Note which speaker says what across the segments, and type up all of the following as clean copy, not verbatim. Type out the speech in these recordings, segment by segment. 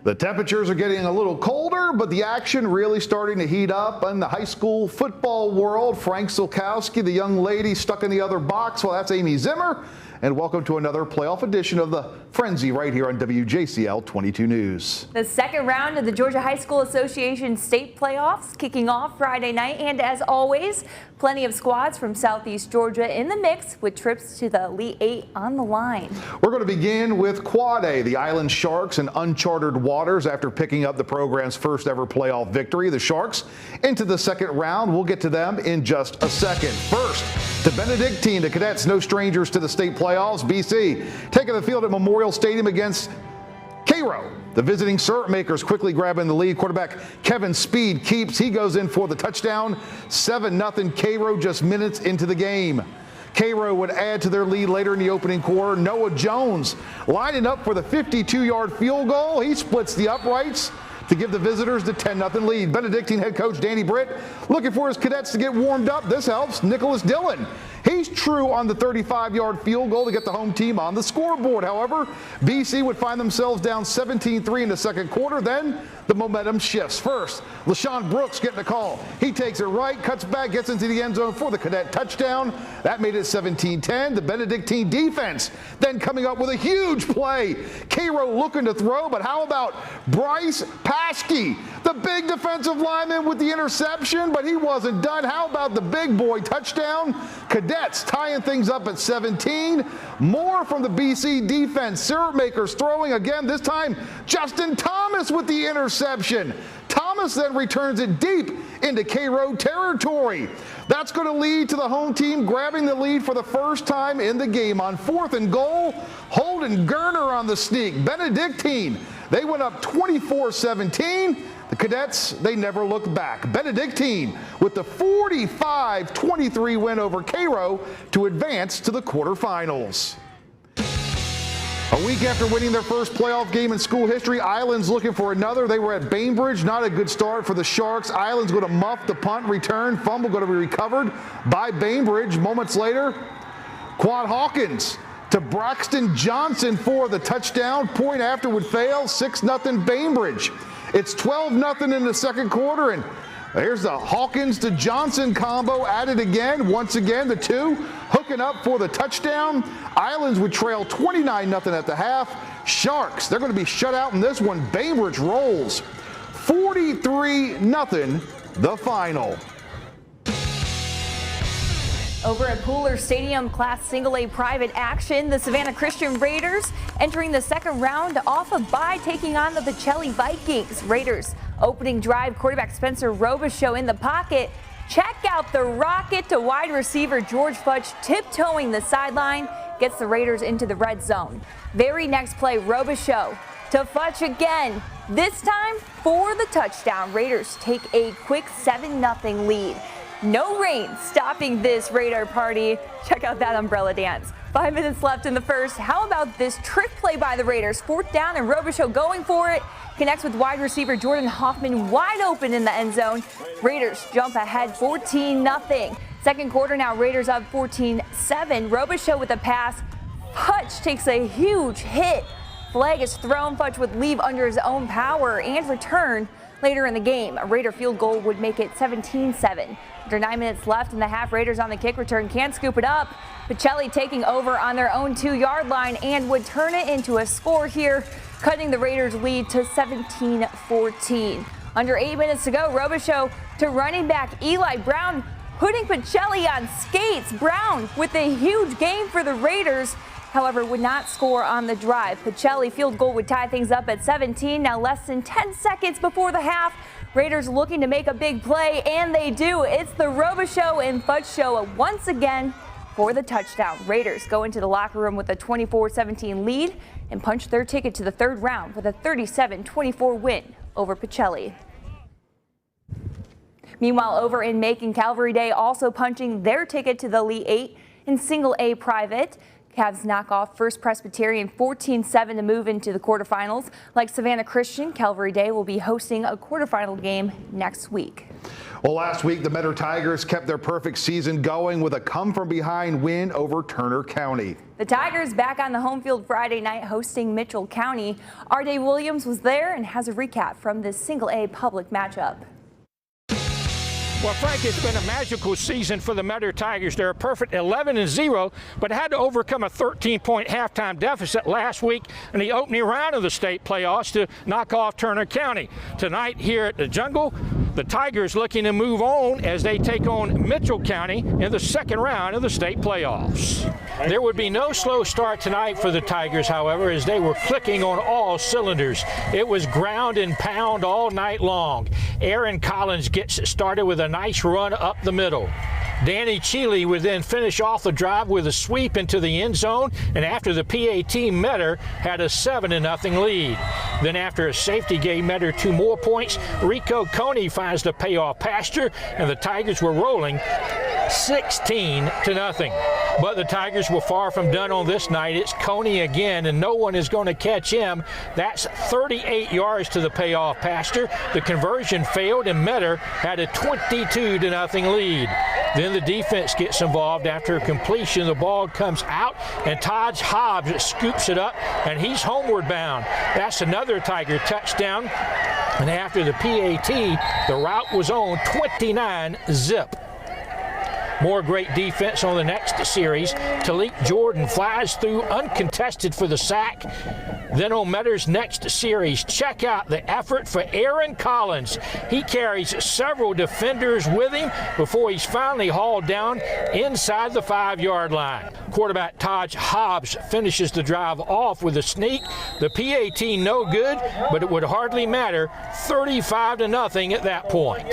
Speaker 1: The temperatures are getting a little colder, but the action really starting to heat up in the high school football world. Frank Sulkowski, the young lady stuck in the other box. Well, that's Amy Zimmer. And welcome to another playoff edition of the Frenzy right here on WJCL 22 News.
Speaker 2: The second round of the Georgia High School Association state playoffs kicking off Friday night. And as always, plenty of squads from Southeast Georgia in the mix with trips to the Elite Eight on the line.
Speaker 1: We're going to begin with Quad A, the Island Sharks in uncharted waters after picking up the program's first ever playoff victory. The Sharks into the second round. We'll get to them in just a second. First, the Benedictine, the Cadets, no strangers to the state playoffs. BC taking the field at Memorial Stadium against Cairo. The visiting syrup makers quickly grabbing the lead. Quarterback Kevin Speed keeps. He goes in for the touchdown. 7-0 Cairo just minutes into the game. Cairo would add to their lead later in the opening quarter. Noah Jones lining up for the 52-yard field goal. He splits the uprights to give the visitors the 10-0 lead. Benedictine head coach Danny Britt looking for his cadets to get warmed up. This helps Nicholas Dillon. He's true on the 35-yard field goal to get the home team on the scoreboard. However, BC would find themselves down 17-3 in the second quarter. Then the momentum shifts. First, LaShawn Brooks getting the call. He takes it right, cuts back, gets into the end zone for the Cadet touchdown. That made it 17-10. The Benedictine defense then coming up with a huge play. Cairo looking to throw, but how about Bryce Paschke, the big defensive lineman with the interception, but he wasn't done. How about the big boy touchdown? Cadets tying things up at 17. More from the BC defense. Syrup makers throwing again, this time Justin Thomas with the interception. Thomas then returns it deep into Cairo territory. That's going to lead to the home team grabbing the lead for the first time in the game. On 4th and goal, Holden Gerner on the sneak. Benedictine, they went up 24-17. The Cadets, they never looked back. Benedictine with the 45-23 win over Cairo to advance to the quarterfinals. A week after winning their first playoff game in school history, Island's looking for another. They were at Bainbridge. Not a good start for the Sharks. Island's going to muff the punt return. Fumble going to be recovered by Bainbridge. Moments later, Quad Hawkins to Braxton Johnson for the touchdown. Point after would fail. 6-0 Bainbridge. It's 12-0 in the second quarter, and here's the Hawkins to Johnson combo added again. Once again, the two hooking up for the touchdown. Islands would trail 29-0 at the half. Sharks, they're going to be shut out in this one. Bainbridge rolls 43-0 the final.
Speaker 2: Over at Pooler Stadium, Class Single A private action, the Savannah Christian Raiders entering the second round off a bye, taking on the Pacelli Vikings. Raiders opening drive, quarterback Spencer Robichaux in the pocket. Check out the rocket to wide receiver George Futch, tiptoeing the sideline, gets the Raiders into the red zone. Very next play, Robichaux to Futch again, this time for the touchdown. Raiders take a quick 7-0 lead. No rain stopping this Raider party. Check out that umbrella dance. 5 minutes left in the first. How about this trick play by the Raiders? 4th down and Robichaux going for it. Connects with wide receiver Jordan Hoffman wide open in the end zone. Raiders jump ahead 14-0. Second quarter now, Raiders up 14-7. Robichaux with a pass. Futch takes a huge hit. Flag is thrown. Futch would leave under his own power and return later in the game. A Raider field goal would make it 17-7. After 9 minutes left in the half, Raiders on the kick return can't scoop it up. Pacelli taking over on their own 2-yard line and would turn it into a score here, cutting the Raiders' lead to 17-14. Under 8 minutes to go, Robichaux to running back Eli Brown, putting Pacelli on skates. Brown with a huge game for the Raiders, however, would not score on the drive. Pacelli field goal would tie things up at 17. Now less than 10 seconds before the half. Raiders looking to make a big play, and they do. It's the Robichaux and Futch show once again for the touchdown. Raiders go into the locker room with a 24-17 lead and punch their ticket to the third round with a 37-24 win over Pacelli. Meanwhile, over in Macon, Calvary Day also punching their ticket to the Elite Eight in Single A private. Cavs knock off First Presbyterian 14-7 to move into the quarterfinals. Like Savannah Christian, Calvary Day will be hosting a quarterfinal game next week.
Speaker 1: Well, last week, the Metter Tigers kept their perfect season going with a come-from-behind win over Turner County.
Speaker 2: The Tigers back on the home field Friday night hosting Mitchell County. R. Dave Williams was there and has a recap from this single-A public matchup.
Speaker 3: Well, Frank, it's been a magical season for the Metter Tigers. They're a perfect 11-0, but had to overcome a 13-point halftime deficit last week in the opening round of the state playoffs to knock off Turner County. Tonight here at the Jungle, the Tigers looking to move on as they take on Mitchell County in the second round of the state playoffs. There would be no slow start tonight for the Tigers, however, as they were clicking on all cylinders. It was ground and pound all night long. Aaron Collins gets started with a nice run up the middle. Danny Cheeley would then finish off the drive with a sweep into the end zone, and after the PAT, Metter had a 7-0 lead. Then after a safety gave Metter 2 more points, Rico Coney finds the payoff pasture, and the Tigers were rolling 16-0. But the Tigers were far from done on this night. It's Coney again, and no one is going to catch him. That's 38 yards to the payoff pasture. The conversion failed, and Metter had a 22-0 lead. Then the defense gets involved after completion. The ball comes out, and Todd Hobbs scoops it up, and he's homeward bound. That's another Tiger touchdown. And after the PAT, the route was on 29-0. More great defense on the next series. Talik Jordan flies through uncontested for the sack. Then on Metter's next series, check out the effort for Aaron Collins. He carries several defenders with him before he's finally hauled down inside the 5-yard line. Quarterback Todd Hobbs finishes the drive off with a sneak. The PAT no good, but it would hardly matter. 35-0 at that point.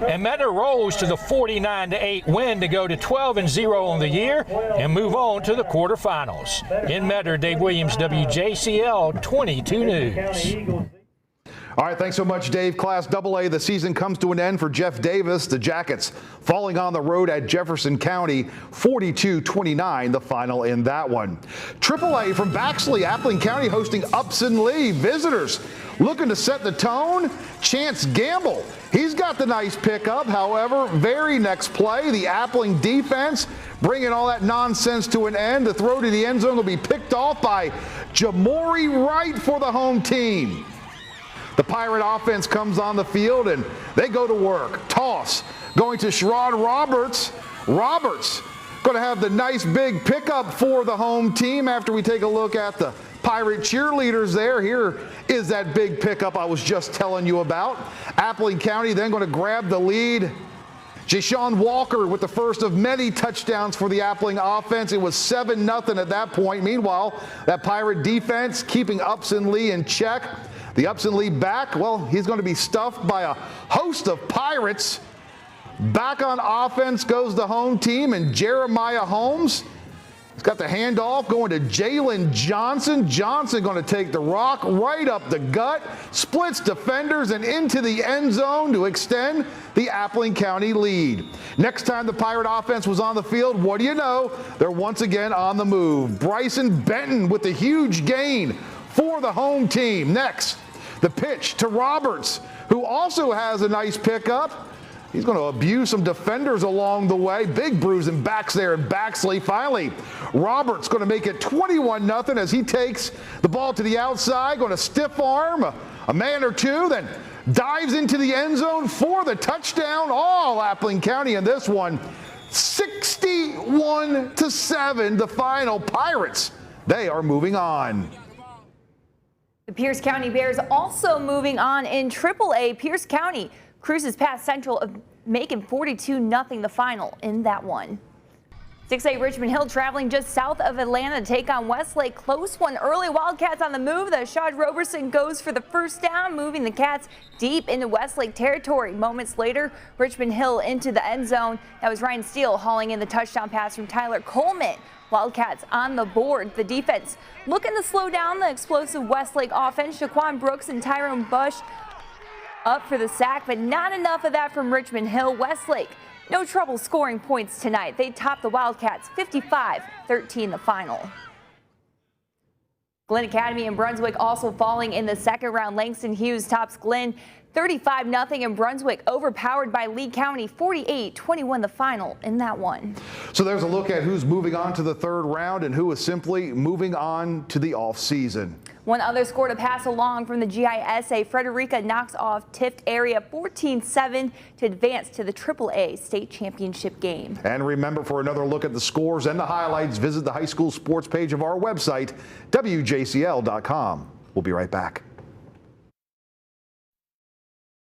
Speaker 3: And Metter rolls to the 49-8 win to go to 12-0 on the year and move on to the quarterfinals. In Metter, Dave Williams, WJCL 22 News.
Speaker 1: All right, thanks so much, Dave. Class AA, the season comes to an end for Jeff Davis. The Jackets falling on the road at Jefferson County, 42-29, the final in that one. AAA from Baxley, Appling County hosting Upson Lee. Visitors looking to set the tone. Chance Gamble, he's got the nice pickup. However, very next play, the Appling defense bringing all that nonsense to an end. The throw to the end zone will be picked off by Jamori Wright for the home team. The Pirate offense comes on the field, and they go to work. Toss going to Sherrod Roberts. Roberts going to have the nice big pickup for the home team after we take a look at the Pirate cheerleaders there. Here is that big pickup I was just telling you about. Appling County then going to grab the lead. Jashawn Walker with the first of many touchdowns for the Appling offense. It was 7-0 at that point. Meanwhile, that Pirate defense keeping Upson Lee in check. The Upson Lee back, well, he's going to be stuffed by a host of Pirates. Back on offense goes the home team, and Jeremiah Holmes. He's got the handoff going to Jalen Johnson. Johnson going to take the rock right up the gut, splits defenders and into the end zone to extend the Appling County lead. Next time the Pirate offense was on the field, what do you know? They're once again on the move. Bryson Benton with the huge gain for the home team. Next, the pitch to Roberts, who also has a nice pickup. He's going to abuse some defenders along the way. Big bruising backs there in Baxley. Finally, Roberts going to make it 21-0 as he takes the ball to the outside, going to stiff arm a man or two, then dives into the end zone for the touchdown. All Appling County in this one. 61-7, the final. Pirates, they are moving on.
Speaker 2: The Pierce County Bears also moving on in AAA. Pierce County cruises past Central, making 42-0 the final in that one. 6A Richmond Hill traveling just south of Atlanta to take on Westlake. Close one early. Wildcats on the move. The Shad Roberson goes for the first down, moving the Cats deep into Westlake territory. Moments later, Richmond Hill into the end zone. That was Ryan Steele hauling in the touchdown pass from Tyler Coleman. Wildcats on the board. The defense looking to slow down the explosive Westlake offense. Shaquan Brooks and Tyrone Bush up for the sack, but not enough of that from Richmond Hill. Westlake, no trouble scoring points tonight. They topped the Wildcats 55-13 the final. Glenn Academy and Brunswick also falling in the second round. Langston Hughes tops Glenn 35-0, and Brunswick overpowered by Lee County 48-21 the final in that one.
Speaker 1: So there's a look at who's moving on to the third round and who is simply moving on to the off season.
Speaker 2: One other score to pass along from the GISA. Frederica knocks off Tift area 14-7 to advance to the AAA state championship game.
Speaker 1: And remember, for another look at the scores and the highlights, visit the high school sports page of our website, WJCL.com. We'll be right back.